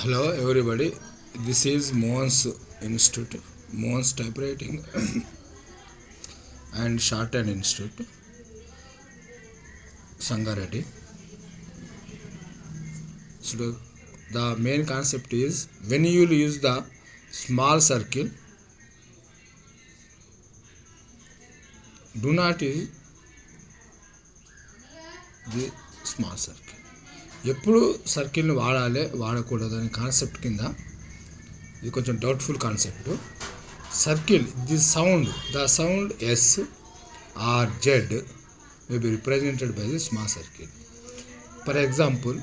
Hello everybody, this is Mohan's Institute, Mohan's Typewriting and Shorthand Institute, Sangareddy. So the main concept is when you will use the small circle, do not use the small circle. ఎప్పుడు సర్కిల్ని వాడకూడదు అనే concept కింద ఇది కొంచెం doubtful concept. Circle the sound S R Z may be represented by the small circle. For example,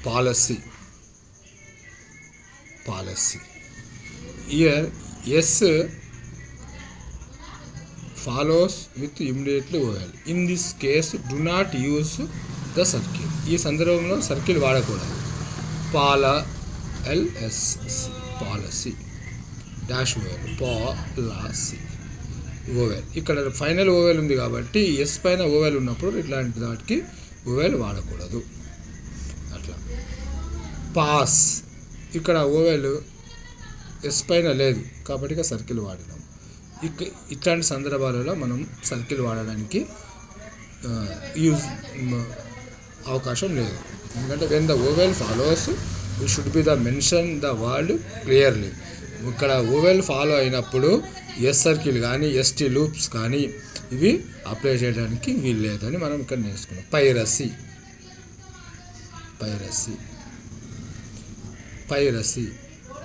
policy. Here S follows with immediately vowel. In this case, do not use the circle. ఈ సందర్భంలో circle వాడకూడదు. Policy dash oval, policy oval. ఇక్కడ final oval ఉంది కాబట్టి yes పైన oval ఉన్నప్పుడు ఇట్లాంటి వాటికి ఓవెల్ వాడకూడదు. అట్లా పాస్, ఇక్కడ ఓవెల్ ఎస్ పైన లేదు కాబట్టి ఇక సర్కిల్ వాడినాం. ఇట్లాంటి సందర్భాలలో మనం సర్కిల్ వాడడానికి అవకాశం లేదు. ఎందుకంటే when the oval follows we should be the mention the word clearly. ఇక్కడ ఓవెల్ ఫాలో అయినప్పుడు ఎస్ సర్కిల్ కానీ ఎస్టీ లూప్స్ కానీ ఇవి అప్లై చేయడానికి వీలు లేదని మనం ఇక్కడ నేర్చుకున్నాం. Piracy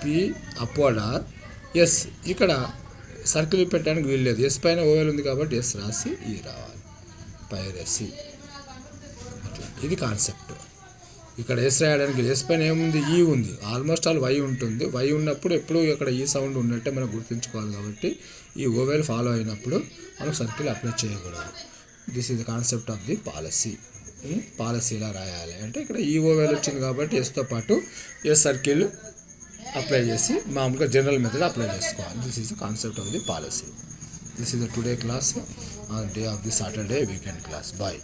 P upward R S. ఇక్కడ సర్కిల్ పెట్టడానికి వీలు లేదు, ఎస్ పైన ఓవెల్ ఉంది కాబట్టి ఎస్ రాసి ఈ రావాలి. పైరసీ అట్లా, ఇది కాన్సెప్ట్. ఇక్కడ ఎస్ రాయడానికి ఎస్ పైన ఏముంది, ఈ ఉంది. ఆల్మోస్ట్ ఆల్ వై ఉంటుంది. వై ఉన్నప్పుడు ఎప్పుడు ఇక్కడ ఈ సౌండ్ ఉన్నట్టే మనం గుర్తుంచుకోవాలి. కాబట్టి ఈ ఓవెల్ ఫాలో అయినప్పుడు మనం సర్కిల్ అప్లై చేయకూడదు. This is the concept of the policy ఇలా రాయాలి అంటే ఇక్కడ ఈ ఓవెల్ వచ్చింది కాబట్టి ఎస్తో పాటు ఎస్ సర్కిల్ అప్లై చేసి మామూలుగా జనరల్ మెథడ్ అప్లై చేసుకోవాలి. This is the concept of the policy. This is the today class on day of the Saturday weekend class. Bye.